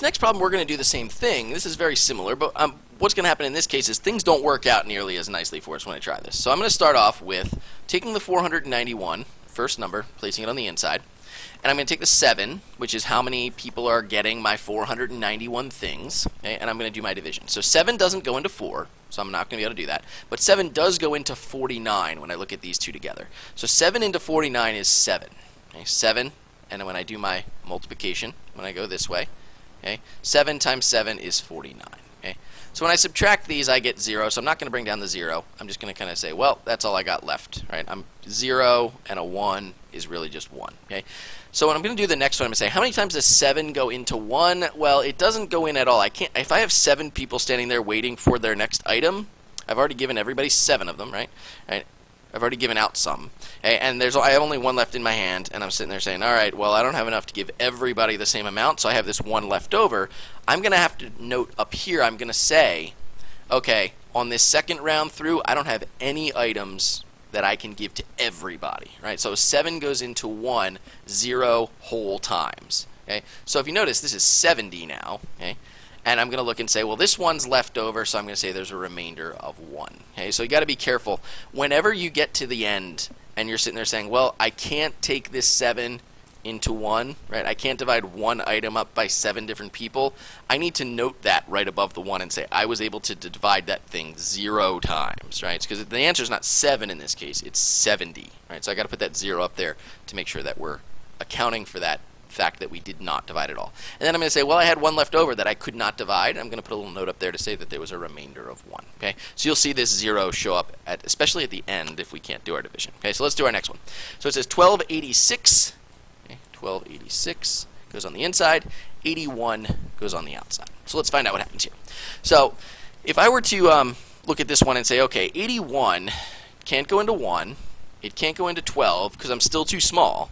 next problem, we're going to do the same thing. This is very similar, but what's going to happen in this case is things don't work out nearly as nicely for us when I try this. So I'm going to start off with taking the 491, first number, placing it on the inside, and I'm going to take the 7, which is how many people are getting my 491 things, okay, and I'm going to do my division. So 7 doesn't go into 4, so I'm not going to be able to do that, but 7 does go into 49 when I look at these two together. So 7 into 49 is 7. Okay, 7, and then when I do my multiplication, when I go this way, okay, 7 times 7 is 49. Okay, so when I subtract these, I get 0. So I'm not going to bring down the 0. I'm just going to kind of say, well, that's all I got left. Right? 0 and a 1 is really just 1. Okay, so when I'm going to do the next one, I'm going to say, how many times does 7 go into 1? Well, it doesn't go in at all. I can't. If I have 7 people standing there waiting for their next item, I've already given everybody 7 of them, right? I've already given out some, okay, and I have only 1 left in my hand, and I'm sitting there saying, all right, well, I don't have enough to give everybody the same amount, so I have this 1 left over. I'm going to have to note up here, I'm going to say, okay, on this second round through, I don't have any items that I can give to everybody, right? So 7 goes into 1 0 whole times, okay? So if you notice, this is 70 now, okay? And I'm going to look and say, well, this one's left over, so I'm going to say there's a remainder of 1. Okay, so you got to be careful. Whenever you get to the end and you're sitting there saying, well, I can't take this 7 into 1, right? I can't divide one item up by 7 different people. I need to note that right above the 1 and say, I was able to divide that thing 0 times, right? Because the answer is not 7 in this case, it's 70, right? So I got to put that 0 up there to make sure that we're accounting for that fact that we did not divide it all. And then I'm going to say, well, I had 1 left over that I could not divide. I'm going to put a little note up there to say that there was a remainder of 1. Okay, so you'll see this 0 show up especially at the end if we can't do our division. Okay, so let's do our next one. So it says 1286. Okay, 1286 goes on the inside. 81 goes on the outside. So let's find out what happens here. So if I were to look at this one and say, okay, 81 can't go into 1. It can't go into 12 because I'm still too small.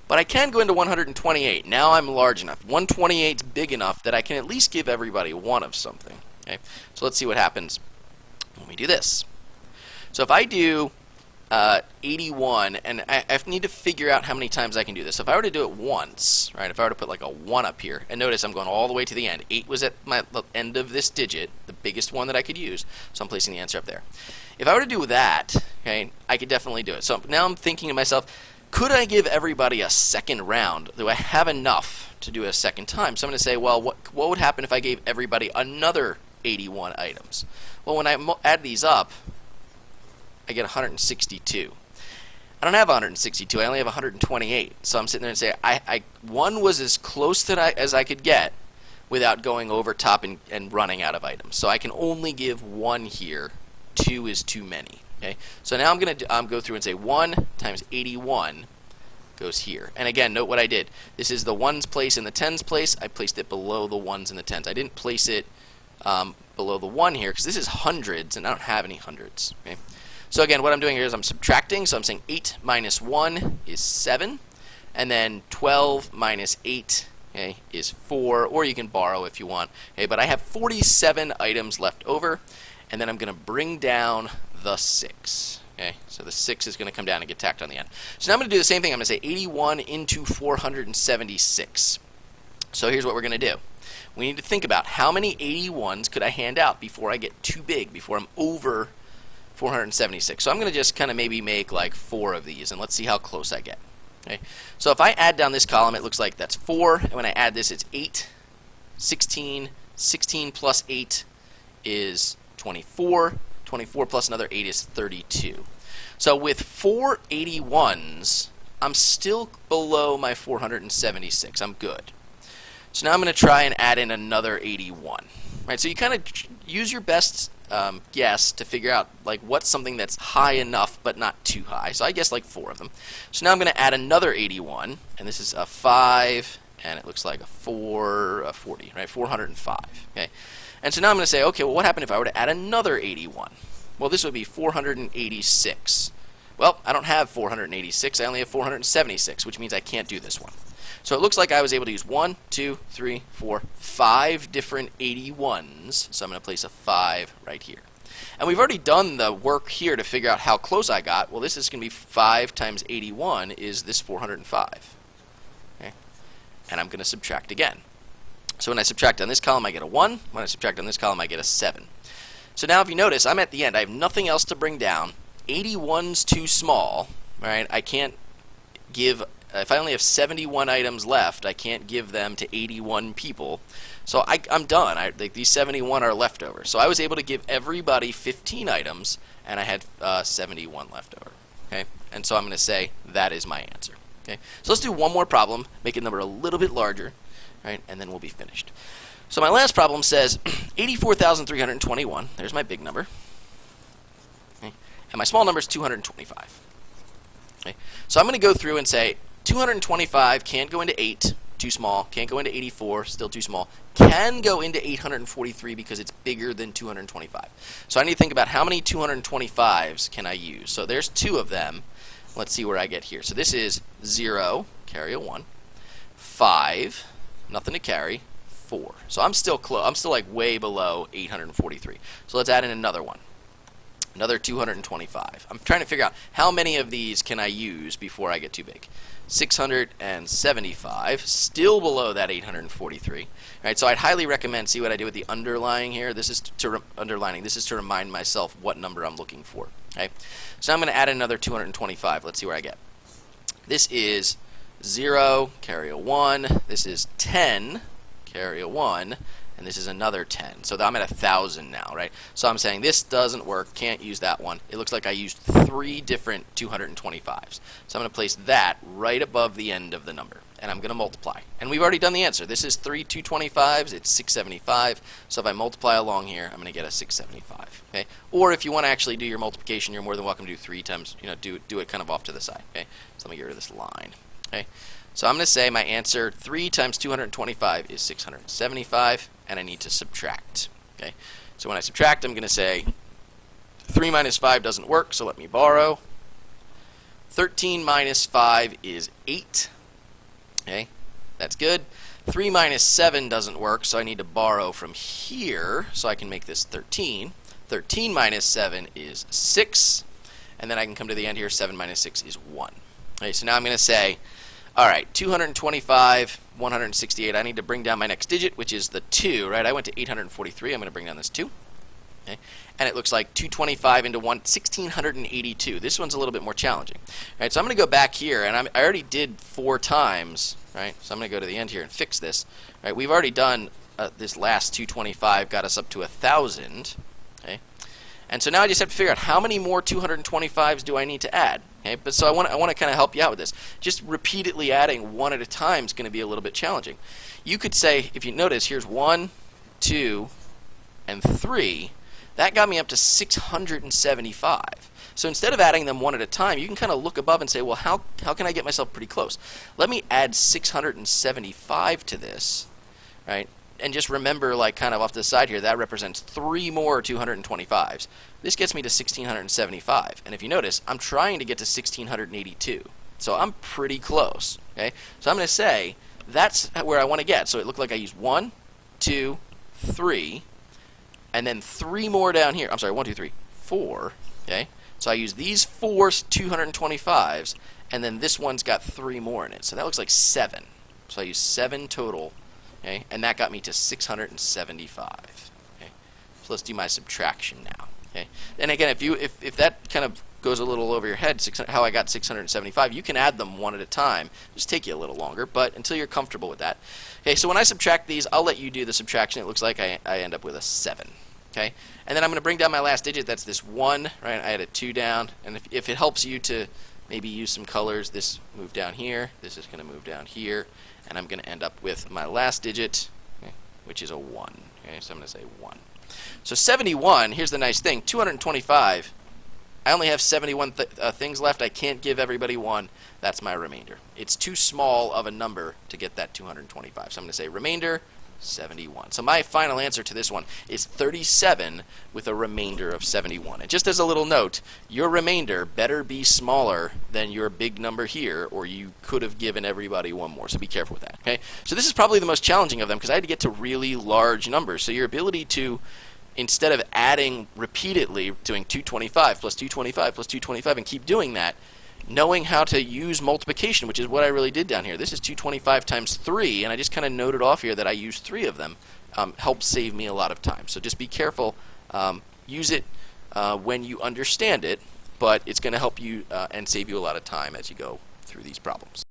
But I can go into 128. Now I'm large enough. 128 is big enough that I can at least give everybody 1 of something. Okay, so let's see what happens when we do this. So if I do 81, and I need to figure out how many times I can do this. So if I were to do it once, right, if I were to put like a 1 up here, and notice I'm going all the way to the end. 8 was at the end of this digit, the biggest one that I could use, so I'm placing the answer up there. If I were to do that, okay, I could definitely do it. So now I'm thinking to myself, could I give everybody a second round? Do I have enough to do a second time? So I'm going to say, well, what would happen if I gave everybody another 81 items? Well, when I add these up, I get 162. I don't have 162. I only have 128. So I'm sitting there and say, 1 was as close as I could get without going over top and running out of items. So I can only give 1 here. 2 is too many. Okay, so now I'm going to go through and say 1 times 81 goes here. And again, note what I did. This is the 1's place and the 10's place. I placed it below the 1's and the 10's. I didn't place it below the 1 here because this is hundreds and I don't have any hundreds. Okay? So again, what I'm doing here is I'm subtracting. So I'm saying 8 minus 1 is 7. And then 12 minus 8, okay, is 4. Or you can borrow if you want. Okay, but I have 47 items left over. And then I'm going to bring down the 6. Okay, so the 6 is going to come down and get tacked on the end. So now I'm going to do the same thing. I'm going to say 81 into 476. So here's what we're going to do. We need to think about how many 81s could I hand out before I get too big, before I'm over 476. So I'm going to just kind of maybe make like 4 of these, and let's see how close I get. Okay, so if I add down this column, it looks like that's 4, and when I add this, it's 8, 16, 16 plus 8 is 24. 24 plus another 8 is 32. So with 4 81s, I'm still below my 476. I'm good. So now I'm going to try and add in another 81. Right? So you kind of use your best guess to figure out like what's something that's high enough but not too high. So I guess like 4 of them. So now I'm going to add another 81, and this is a 5, and it looks like a 4, a 40, right? 405. Okay. And so now I'm going to say, okay, well, what happened if I were to add another 81? Well, this would be 486. Well, I don't have 486. I only have 476, which means I can't do this one. So it looks like I was able to use 1, 2, 3, 4, 5 different 81s. So I'm going to place a 5 right here. And we've already done the work here to figure out how close I got. Well, this is going to be 5 times 81 is this 405. Okay? And I'm going to subtract again. So when I subtract on this column, I get a 1. When I subtract on this column, I get a 7. So now if you notice, I'm at the end. I have nothing else to bring down. 81's too small. All right, I can't give, if I only have 71 items left, I can't give them to 81 people. So I'm done. These 71 are leftover. So I was able to give everybody 15 items, and I had 71 left over. Okay, and so I'm going to say that is my answer. Okay, so let's do one more problem, make the number a little bit larger, right, and then we'll be finished. So my last problem says 84,321. There's my big number. Okay, and my small number is 225. Okay, so I'm going to go through and say 225 can't go into 8, too small. Can't go into 84, still too small. Can go into 843 because it's bigger than 225. So I need to think about how many 225s can I use. So there's 2 of them. Let's see where I get here. So this is 0, carry a 1. 5, nothing to carry. 4. So I'm still close. I'm still like way below 843. So let's add in another one. Another 225. I'm trying to figure out how many of these can I use before I get too big. 675, still below that 843. All right, so I'd highly recommend, see what I do with the underlying here. This is to underlining. This is to remind myself what number I'm looking for. Okay, so I'm going to add another 225. Let's see where I get. This is 0, carry a 1. This is 10, carry a 1. And this is another 10. So I'm at 1,000 now, right? So I'm saying this doesn't work, can't use that one. It looks like I used 3 different 225s. So I'm going to place that right above the end of the number. And I'm going to multiply. And we've already done the answer. This is 3 225s. It's 675. So if I multiply along here, I'm going to get a 675. Okay? Or if you want to actually do your multiplication, you're more than welcome to do 3 times, do it kind of off to the side. Okay? So let me get rid of this line. Okay? So I'm going to say my answer, 3 times 225 is 675, and I need to subtract. Okay, so when I subtract, I'm going to say 3 minus 5 doesn't work, so let me borrow. 13 minus 5 is 8. Okay, that's good. 3 minus 7 doesn't work, so I need to borrow from here, so I can make this 13. 13 minus 7 is 6, and then I can come to the end here, 7 minus 6 is 1. Okay, so now I'm going to say, all right, 225, 168. I need to bring down my next digit, which is the 2, right? I went to 843. I'm going to bring down this 2. Okay? And it looks like 225 into 1,682. This one's a little bit more challenging. All right, so I'm going to go back here, and I already did 4 times, right? So I'm going to go to the end here and fix this. All right, we've already done this last 225, got us up to 1,000. Okay? And so now I just have to figure out how many more 225s do I need to add. Okay, but so I want to kind of help you out with this. Just repeatedly adding one at a time is going to be a little bit challenging. You could say, if you notice, here's 1, 2, and 3. That got me up to 675. So instead of adding them one at a time, you can kind of look above and say, well, how can I get myself pretty close? Let me add 675 to this, right? And just remember, like kind of off to the side here, that represents 3 more 225s. This gets me to 1,675. And if you notice, I'm trying to get to 1,682. So I'm pretty close. Okay, so I'm going to say that's where I want to get. So it looked like I used 1, 2, 3, and then 3 more down here. I'm sorry, 1, 2, 3, 4. Okay, so I use these 4 225s, and then this one's got 3 more in it. So that looks like 7. So I use 7 total. Okay, and that got me to 675. Okay, so let's do my subtraction now. Okay, and again, if that kind of goes a little over your head, how I got 675, you can add them one at a time. Just take you a little longer, but until you're comfortable with that. Okay, so when I subtract these, I'll let you do the subtraction. It looks like I end up with a 7. Okay, and then I'm going to bring down my last digit. That's this 1. Right, I had a 2 down, and if it helps you to maybe use some colors, this move down here. This is going to move down here. And I'm going to end up with my last digit, okay, which is a 1. Okay, so I'm going to say 1. So 71, here's the nice thing, 225, I only have 71 things left. I can't give everybody 1. That's my remainder. It's too small of a number to get that 225. So I'm going to say remainder, 71. So my final answer to this one is 37 with a remainder of 71. And just as a little note, your remainder better be smaller than your big number here, or you could have given everybody 1 more. So be careful with that. Okay. So this is probably the most challenging of them because I had to get to really large numbers. So your ability to, instead of adding repeatedly, doing 225 plus 225 plus 225 and keep doing that, knowing how to use multiplication, which is what I really did down here. This is 225 times 3, and I just kind of noted off here that I used 3 of them. Helps save me a lot of time. So just be careful. Use it when you understand it, but it's going to help you and save you a lot of time as you go through these problems.